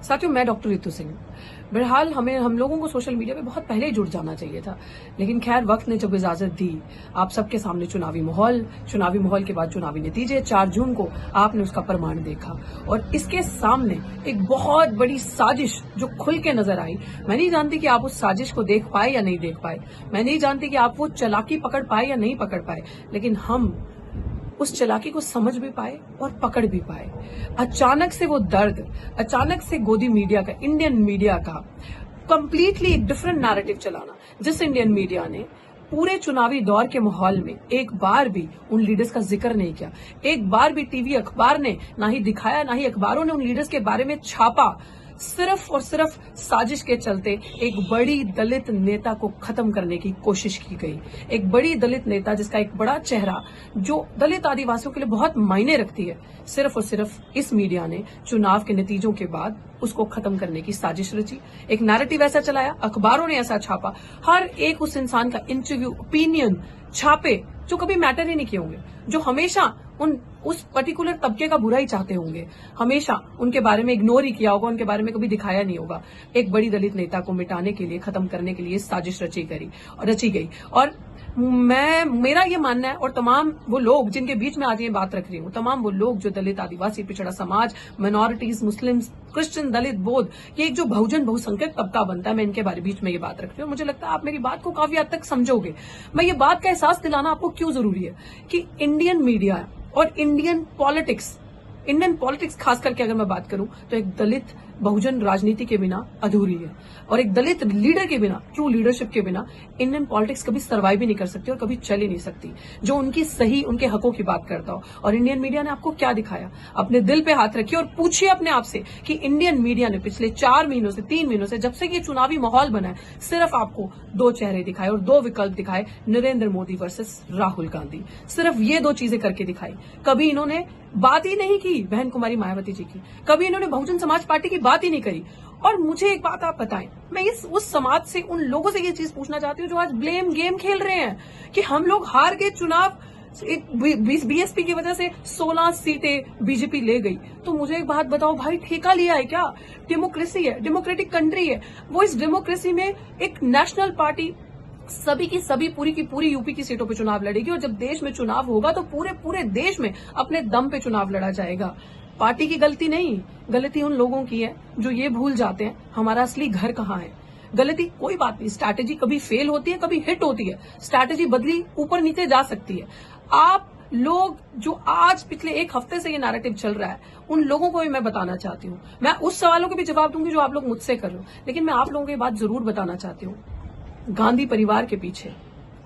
साथियों, मैं डॉक्टर रितु सिंह। बहरहाल हम लोगों को सोशल मीडिया पे बहुत पहले ही जुड़ जाना चाहिए था, लेकिन खैर वक्त ने जब इजाजत दी, आप सबके सामने चुनावी माहौल के बाद चुनावी नतीजे 4 जून को आपने उसका प्रमाण देखा और इसके सामने एक बहुत बड़ी साजिश जो खुल के नजर आई। मैं नहीं जानती कि आप उस साजिश को देख पाए या नहीं देख पाए, मैं नहीं जानती कि आप वो चालाकी पकड़ पाए या नहीं पकड़ पाए, लेकिन हम उस चालाकी को समझ भी पाए और पकड़ भी पाए। अचानक से वो दर्द, अचानक से गोदी मीडिया का, इंडियन मीडिया का कंप्लीटली एक डिफरेंट नैरेटिव चलाना, जिस इंडियन मीडिया ने पूरे चुनावी दौर के माहौल में एक बार भी उन लीडर्स का जिक्र नहीं किया, एक बार भी टीवी अखबार ने ना ही दिखाया, ना ही अखबारों ने उन लीडर्स के बारे में छापा। सिर्फ और सिर्फ साजिश के चलते एक बड़ी दलित नेता को खत्म करने की कोशिश की गई। एक बड़ी दलित नेता जिसका एक बड़ा चेहरा जो दलित आदिवासियों के लिए बहुत मायने रखती है, सिर्फ और सिर्फ इस मीडिया ने चुनाव के नतीजों के बाद उसको खत्म करने की साजिश रची। एक नैरेटिव ऐसा चलाया, अखबारों ने ऐसा छापा, हर एक उस इंसान का इंटरव्यू, ओपिनियन छापे जो कभी मैटर ही नहीं किए होंगे, जो हमेशा उस पर्टिकुलर तबके का बुरा ही चाहते होंगे, हमेशा उनके बारे में इग्नोर ही किया होगा, उनके बारे में कभी दिखाया नहीं होगा। एक बड़ी दलित नेता को मिटाने के लिए, खत्म करने के लिए साजिश रची गई। और मेरा ये मानना है, और तमाम वो लोग जिनके बीच में आज ये बात रख रही हूँ, तमाम वो लोग जो दलित, आदिवासी, पिछड़ा समाज, माइनॉरिटीज, मुस्लिम, क्रिश्चियन, दलित, बौद्ध, ये एक जो बहुसंख्यक तबका बनता है, मैं इनके बारे बीच में ये बात रख रही हूँ। मुझे लगता है आप मेरी बात को काफी हद तक समझोगे। मैं ये बात का एहसास दिलाना आपको क्यों जरूरी है कि इंडियन मीडिया और इंडियन पॉलिटिक्स खास करके अगर मैं बात करूं तो एक दलित बहुजन राजनीति के बिना अधूरी है, और एक दलित लीडर के बिना, ट्रू लीडरशिप के बिना इंडियन पॉलिटिक्स कभी सर्वाइव ही नहीं कर सकती और कभी चल ही नहीं सकती, जो उनके हकों की बात करता हो। और इंडियन मीडिया ने आपको क्या दिखाया? अपने दिल पे हाथ रखिए और पूछिए अपने आप से कि इंडियन मीडिया ने पिछले 3 महीनों से जब से ये चुनावी माहौल बना है, सिर्फ आपको 2 चेहरे दिखाए और 2 विकल्प दिखाए, नरेंद्र मोदी वर्सेस राहुल गांधी। सिर्फ ये 2 चीजें करके दिखाई। कभी इन्होंने बात ही नहीं की बहन कुमारी मायावती जी की, कभी इन्होंने बहुजन समाज पार्टी की बात ही नहीं करी। और मुझे एक बात आप बताएं, मैं उस समाज से, उन लोगों से ये चीज पूछना चाहती हूँ जो आज ब्लेम गेम खेल रहे हैं कि हम लोग हार गए चुनाव, बीएसपी की वजह से 16 सीटें बीजेपी ले गई। तो मुझे एक बात बताओ भाई, ठेका लिया है क्या? डेमोक्रेसी है, डेमोक्रेटिक कंट्री है वो। इस डेमोक्रेसी में एक नेशनल पार्टी सभी की सभी, पूरी की पूरी यूपी की सीटों पे चुनाव लड़ेगी, और जब देश में चुनाव होगा तो पूरे देश में अपने दम पे चुनाव लड़ा जाएगा। पार्टी की गलती नहीं, गलती उन लोगों की है जो ये भूल जाते हैं हमारा असली घर कहाँ है। गलती कोई बात नहीं, स्ट्रैटेजी कभी फेल होती है, कभी हिट होती है, स्ट्रैटेजी बदली ऊपर नीचे जा सकती है। आप लोग जो आज पिछले 1 हफ्ते से ये नैरेटिव चल रहा है, उन लोगों को भी मैं बताना चाहती हूँ। मैं उस सवालों के भी जवाब दूंगी जो आप लोग मुझसे कर रहे हो, लेकिन मैं आप लोगों को ये बात जरूर बताना चाहती हूँ, गांधी परिवार के पीछे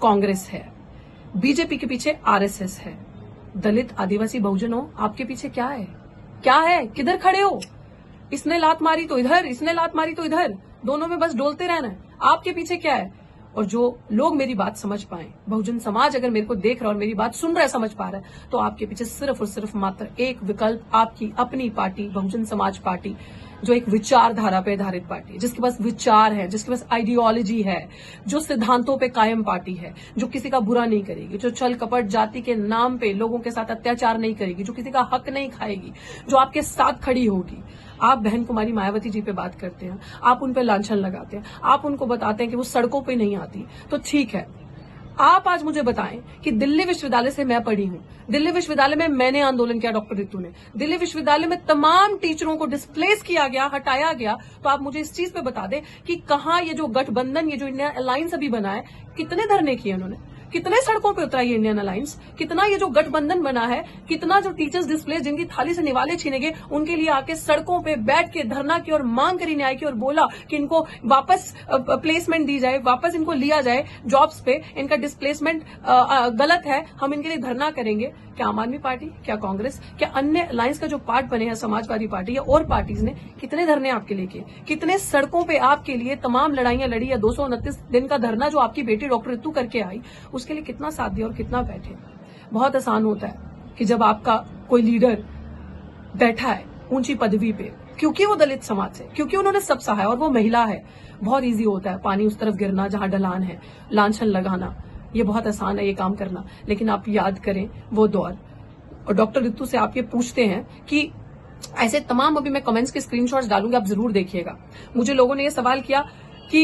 कांग्रेस है, बीजेपी के पीछे आरएसएस है, दलित, आदिवासी, बहुजनों आपके पीछे क्या है? किधर खड़े हो? इसने लात मारी तो इधर, इसने लात मारी तो इधर, दोनों में बस डोलते रहना है। आपके पीछे क्या है? और जो लोग मेरी बात समझ पाए, बहुजन समाज अगर मेरे को देख रहा है और मेरी बात सुन रहा है, समझ पा रहा है, तो आपके पीछे सिर्फ और सिर्फ मात्र एक विकल्प, आपकी अपनी पार्टी, बहुजन समाज पार्टी, जो एक विचारधारा पे आधारित पार्टी है, जिसके पास विचार है, जिसके पास आइडियोलॉजी है, जो सिद्धांतों पे कायम पार्टी है, जो किसी का बुरा नहीं करेगी, जो छल कपट जाति के नाम पे लोगों के साथ अत्याचार नहीं करेगी, जो किसी का हक नहीं खाएगी, जो आपके साथ खड़ी होगी। आप बहन कुमारी मायावती जी पे बात करते हैं, आप उन पे लांछन लगाते हैं, आप उनको बताते हैं कि वो सड़कों पे नहीं आती, तो ठीक है। आप आज मुझे बताएं कि दिल्ली विश्वविद्यालय से मैं पढ़ी हूं, दिल्ली विश्वविद्यालय में मैंने आंदोलन किया, डॉक्टर रितु ने, दिल्ली विश्वविद्यालय में तमाम टीचरों को डिस्प्लेस किया गया, हटाया गया। तो आप मुझे इस चीज पे बता दें कि कहां ये जो गठबंधन, ये जो इंडिया अलायंस अभी बना है, कितने धरने किए उन्होंने, कितने सड़कों पे उतरा ये इंडियन अलायंस, कितना ये जो गठबंधन बना है, कितना जो टीचर्स डिस्प्लेस, जिनकी थाली से निवाले छीने गए, उनके लिए आके सड़कों पे बैठ के धरना की और मांग करी न्याय की और बोला कि इनको वापस प्लेसमेंट दी जाए, वापस इनको लिया जाए जॉब्स पे, इनका डिस्प्लेसमेंट गलत है, हम इनके लिए धरना करेंगे। क्या आम आदमी पार्टी, क्या कांग्रेस, क्या अन्य अलायंस का जो पार्ट बने हैं, समाजवादी पार्टी या और पार्टीज ने कितने धरने आपके लिए किए, कितने सड़कों पे आपके लिए तमाम लड़ाइयां लड़ी, या 229 दिन का धरना जो आपकी बेटी डॉक्टर रितु करके आई, उसके लिए कितना साथ दिया और कितना बैठे। बहुत आसान होता है कि जब आपका कोई लीडर बैठा है ऊंची पदवी पे, क्योंकि वो दलित समाज से, क्योंकि उन्होंने सब सहा है और वो महिला है, बहुत इजी होता है पानी उस तरफ गिरना जहां ढलान है, लांछन लगाना, ये बहुत आसान है ये काम करना। लेकिन आप याद करें वो दौर, और डॉक्टर रितु से आप ये पूछते हैं कि ऐसे तमाम अभी मैं कमेंट्स के स्क्रीनशॉट्स डालूंगी, आप जरूर देखिएगा। मुझे लोगों ने ये सवाल किया कि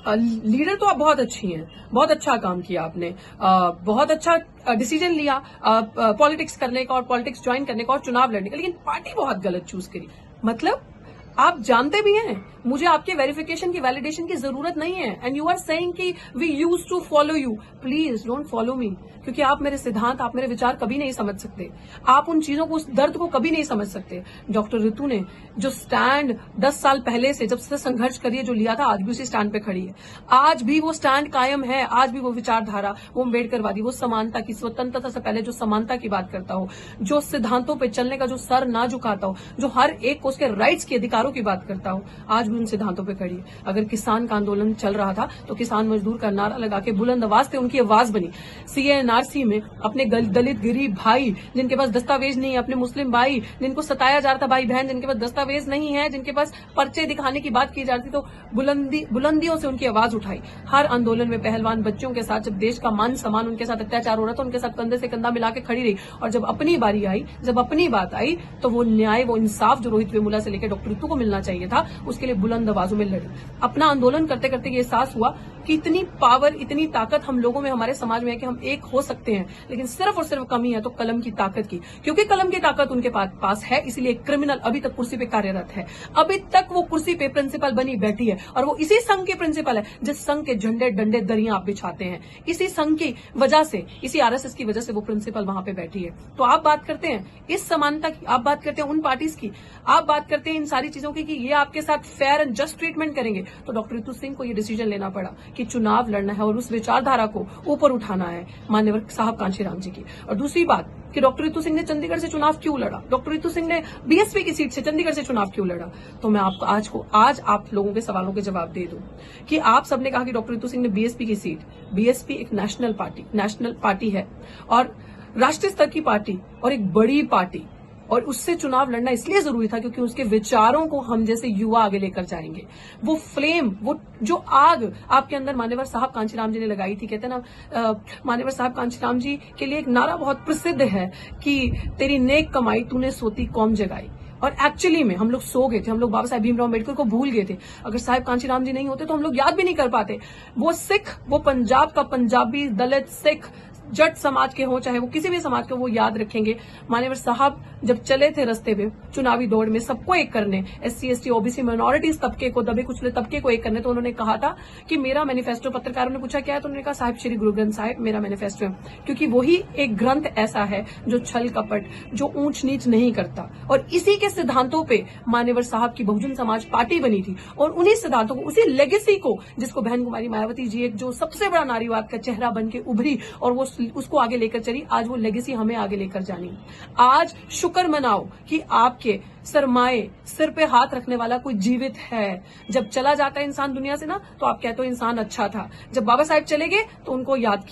लीडर तो आप बहुत अच्छी हैं, बहुत अच्छा काम किया आपने, बहुत अच्छा डिसीजन लिया पॉलिटिक्स करने का और पॉलिटिक्स ज्वाइन करने का और चुनाव लड़ने का, लेकिन पार्टी बहुत गलत चूज करी। मतलब आप जानते भी हैं मुझे आपके वेरिफिकेशन की वैलिडेशन की जरूरत नहीं है, एंड यू आर सेइंग कि we use to follow you. Please don't follow me, क्योंकि आप मेरे सिद्धांत, आप मेरे विचार कभी नहीं समझ सकते। आप उन चीजों को, उस दर्द को कभी नहीं समझ सकते। डॉक्टर ऋतु ने जो स्टैंड 10 साल पहले से, जब से संघर्ष करिए, जो लिया था, आज भी उसी स्टैंड पे खड़ी है। आज भी वो स्टैंड कायम है। आज भी वो विचारधारा, वो अम्बेडकरवादी, वो समानता की, स्वतंत्रता से पहले जो समानता की बात करता हो, जो सिद्धांतों पर चलने का, जो सर ना झुकाता हो, जो हर एक को उसके राइट्स के अधिकारों की बात करता हो, आज भी उन सिद्धांतों पर खड़ी है। अगर किसान का आंदोलन चल रहा था तो किसान मजदूर का नारा लगा के बुलंद आवाज से उनकी आवाज बनी। सीएनआरसी में अपने दलित गरीब भाई जिनके पास दस्तावेज नहीं है, अपने मुस्लिम भाई जिनको सताया जा रहा था, भाई बहन जिनके पास दस्तावेज नहीं है, जिनके पास पर्चे दिखाने की बात की जाती, तो बुलंदियों से उनकी आवाज उठाई। हर आंदोलन में पहलवान बच्चों के साथ, जब देश का मान सम्मान उनके साथ अत्याचार हो रहा था, उनके साथ कंधे से कंधा मिला के खड़ी रही। और जब अपनी बारी आई, जब अपनी बात आई, तो वो न्याय, वो इंसाफ जो रोहित वेमुला से लेकर डॉक्टर ऋतु को मिलना चाहिए था, उसके लिए बुलंद आवाजों में लड़ी। अपना आंदोलन करते करते ये एहसास हुआ कि इतनी पावर, इतनी ताकत हम लोगों में, हमारे समाज में है कि हम एक हो सकते हैं, लेकिन सिर्फ और सिर्फ कमी है तो कलम की ताकत की। क्योंकि कलम की ताकत उनके पास है, इसलिए क्रिमिनल अभी तक कुर्सी पे कार्यरत है। अभी तक वो कुर्सी पे प्रिंसिपल बनी बैठी है, और वो इसी संघ के प्रिंसिपल है जिस संघ के झंडे डंडे दरियां आप बिछाते हैं। इसी संघ की वजह से, इसी आरएसएस की वजह से वो प्रिंसिपल वहां पे बैठी है। तो आप बात करते हैं इस समानता की, आप बात करते हैं उन पार्टीज की, आप बात करते हैं इन सारी चीजों की कि ये आपके साथ फेयर एंड जस्ट ट्रीटमेंट करेंगे। तो डॉक्टर ऋतु सिंह को ये डिसीजन लेना पड़ा कि चुनाव लड़ना है और उस विचारधारा को ऊपर उठाना है मान्यवर साहब कांशीराम जी की। और दूसरी बात कि डॉक्टर ऋतु सिंह ने चंडीगढ़ से चुनाव क्यों लड़ा, डॉक्टर ऋतु सिंह ने बीएसपी की सीट से चंडीगढ़ से चुनाव क्यों लड़ा, तो मैं आपको आज आप लोगों के सवालों के जवाब दे दूं कि आप सबने कहा कि डॉक्टर ऋतु सिंह ने बीएसपी की सीट, बीएसपी एक नेशनल पार्टी है और राष्ट्रीय स्तर की पार्टी और एक बड़ी पार्टी, और उससे चुनाव लड़ना इसलिए जरूरी था क्योंकि उसके विचारों को हम जैसे युवा आगे लेकर जाएंगे। वो फ्लेम, वो जो आग आपके अंदर मान्यवर साहब कांशीराम जी ने लगाई थी, कहते हैं ना, मान्यवर साहब कांशीराम जी के लिए एक नारा बहुत प्रसिद्ध है कि तेरी नेक कमाई तूने सोती कौम जगाई। और एक्चुअली में हम लोग सो गए थे, हम लोग बाबा साहेब भीमराव अम्बेडकर को भूल गए थे। अगर साहब कांशीराम जी नहीं होते तो हम लोग याद भी नहीं कर पाते। वो सिख, वो पंजाब का पंजाबी, दलित, सिख, जट समाज के हो, चाहे वो किसी भी समाज के, वो याद रखेंगे मान्यवर साहब जब चले थे रस्ते पे चुनावी दौड़ में सबको एक करने, एससी एसटी ओबीसी माइनॉरिटीज तबके को, दबे कुचले तबके को एक करने, तो उन्होंने कहा था कि मेरा मैनिफेस्टो, पत्रकारों ने पूछा क्या है, तो उन्होंने कहा साहिब श्री गुरु ग्रंथ साहिब मेरा मैनिफेस्टो है, क्योंकि वही एक ग्रंथ ऐसा है जो छल कपट, जो ऊंच नीच नहीं करता। और इसी के सिद्धांतों पे मान्यवर साहब की बहुजन समाज पार्टी बनी थी, और उन्हीं सिद्धांतों को, उसी लेगेसी को, जिसको बहन कुमारी मायावती जी एक जो सबसे बड़ा नारीवाद का चेहरा बन के उभरी और वो उसको आगे लेकर चली, आज वो लेगेसी हमें आगे लेकर जानी। आज शुक्र मनाओ कि आपके सरमाए, सिर पे हाथ रखने वाला कोई जीवित है। जब चला जाता है इंसान दुनिया से ना, तो आप कहते हो इंसान अच्छा था। जब बाबा साहेब चले गए तो उनको याद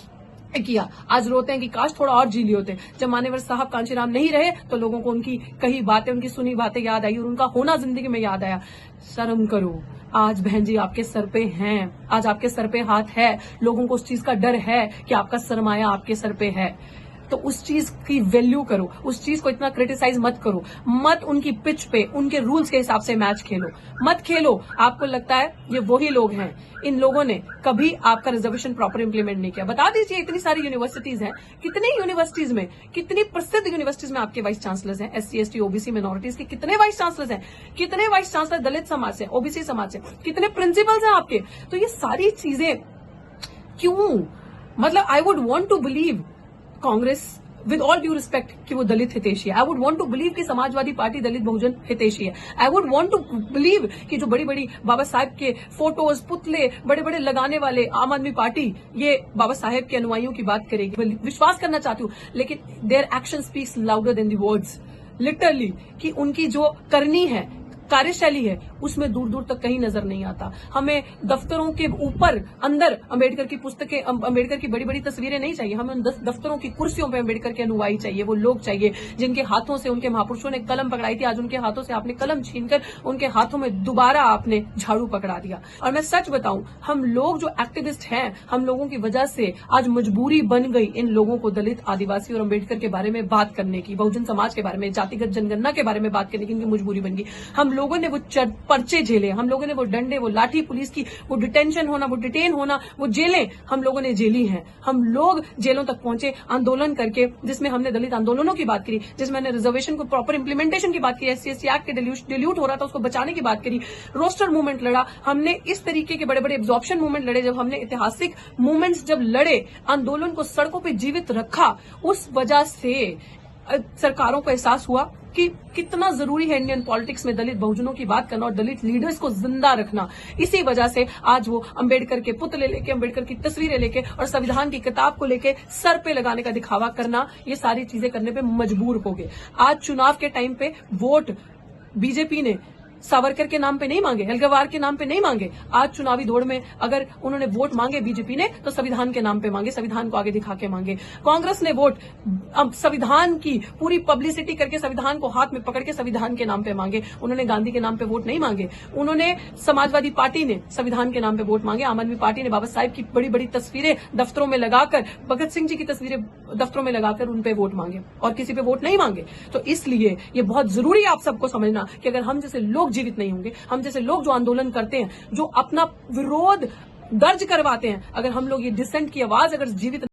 किया, आज रोते हैं कि काश थोड़ा और जी लिए होते। जब मान्यवर साहब कांशीराम नहीं रहे तो लोगों को उनकी कही बातें, उनकी सुनी बातें याद आई और उनका होना जिंदगी में याद आया। शर्म करो, आज बहन जी आपके सर पे हैं, आज आपके सर पे हाथ है, लोगों को उस चीज का डर है कि आपका सरमाया आपके सर पे है। तो उस चीज की वैल्यू करो, उस चीज को इतना क्रिटिसाइज मत करो, मत उनकी पिच पे, उनके रूल्स के हिसाब से मैच खेलो, मत खेलो। आपको लगता है ये वही लोग हैं, इन लोगों ने कभी आपका रिजर्वेशन प्रॉपर इंप्लीमेंट नहीं किया। बता दीजिए, इतनी सारी यूनिवर्सिटीज हैं, कितनी यूनिवर्सिटीज में, कितनी प्रसिद्ध यूनिवर्सिटीज में आपके वाइस चांसलर्स हैं, एससी एसटी ओबीसी माइनॉरिटीज के कितने वाइस चांसलर्स हैं, कितने वाइस चांसलर दलित समाज से, ओबीसी समाज से, कितने प्रिंसिपल्स हैं आपके। तो ये सारी चीजें क्यों, मतलब I would want to believe Congress, with all due respect, कि वो दलित हितैषी है। I would want to believe कि समाजवादी पार्टी दलित बहुजन हितैषी है। I would want to believe कि जो बड़ी बड़ी बाबा साहेब के फोटोज, पुतले बड़े बड़े लगाने वाले आम आदमी पार्टी ये बाबा साहेब के अनुयायियों की बात करेगी। विश्वास करना चाहती हूँ, लेकिन their action speaks louder than the words, literally, कि उनकी जो करनी है, कार्यशैली है उसमें दूर दूर तक कहीं नजर नहीं आता। हमें दफ्तरों के ऊपर अंदर अंबेडकर की पुस्तकें, अंबेडकर की बड़ी बड़ी तस्वीरें नहीं चाहिए। हमें उन दफ्तरों की कुर्सियों पर अंबेडकर के अनुयायी चाहिए, वो लोग चाहिए जिनके हाथों से उनके महापुरुषों ने कलम पकड़ाई थी, आज उनके हाथों से आपने कलम छीनकर उनके हाथों में दोबारा आपने झाड़ू पकड़ा दिया। और मैं सच बताऊं, हम लोग जो एक्टिविस्ट हैं, हम लोगों की वजह से आज मजबूरी बन गई इन लोगों को दलित, आदिवासी और अंबेडकर के बारे में बात करने की, बहुजन समाज के बारे में, जातिगत जनगणना के बारे में बात करने की इनकी मजबूरी बन गई। हम लोगों ने वो पर्चे झेले, हम लोगों ने वो डंडे, वो लाठी, पुलिस की वो डिटेंशन होना, वो डिटेन होना, वो जेलें हम लोगों ने झेली हैं। हम लोग जेलों तक पहुंचे आंदोलन करके, जिसमें हमने दलित आंदोलनों की बात करी, जिसमें हमने रिजर्वेशन को प्रॉपर इंप्लीमेंटेशन की बात की, SC/ST एक्ट के डिल्यूट हो रहा था उसको बचाने की बात करी, रोस्टर मूवमेंट लड़ा हमने, इस तरीके के बड़े बड़े एब्जॉर्प्शन मूवमेंट लड़े। जब हमने ऐतिहासिक मूवमेंट्स जब लड़े, आंदोलन को सड़कों पर जीवित रखा, उस वजह से सरकारों को एहसास हुआ कि कितना जरूरी है इंडियन पॉलिटिक्स में दलित बहुजनों की बात करना और दलित लीडर्स को जिंदा रखना। इसी वजह से आज वो अंबेडकर के पुतले लेके, अंबेडकर की तस्वीरें लेके और संविधान की किताब को लेके सर पे लगाने का दिखावा करना, ये सारी चीजें करने पे मजबूर हो गए। आज चुनाव के टाइम पे वोट बीजेपी ने सावरकर के नाम पे नहीं मांगे, हेलगवार के नाम पे नहीं मांगे। आज चुनावी दौड़ में अगर उन्होंने वोट मांगे बीजेपी ने, तो संविधान के नाम पे मांगे, संविधान को आगे दिखा के मांगे। कांग्रेस ने वोट अब संविधान की पूरी पब्लिसिटी करके, संविधान को हाथ में पकड़ के संविधान के नाम पे मांगे। उन्होंने गांधी के नाम पे वोट नहीं मांगे। उन्होंने समाजवादी पार्टी ने संविधान के नाम पे वोट मांगे। आम आदमी पार्टी ने बाबा साहब की बड़ी बड़ी तस्वीरें दफ्तरों में लगाकर, भगत सिंह जी की तस्वीरें दफ्तरों में लगाकर उन पे वोट मांगे और किसी पे वोट नहीं मांगे। तो इसलिए ये बहुत जरूरी है आप सबको समझना कि अगर हम जैसे लोग जीवित नहीं होंगे, हम जैसे लोग जो आंदोलन करते हैं, जो अपना विरोध दर्ज करवाते हैं, अगर हम लोग ये डिसेंट की आवाज अगर जीवित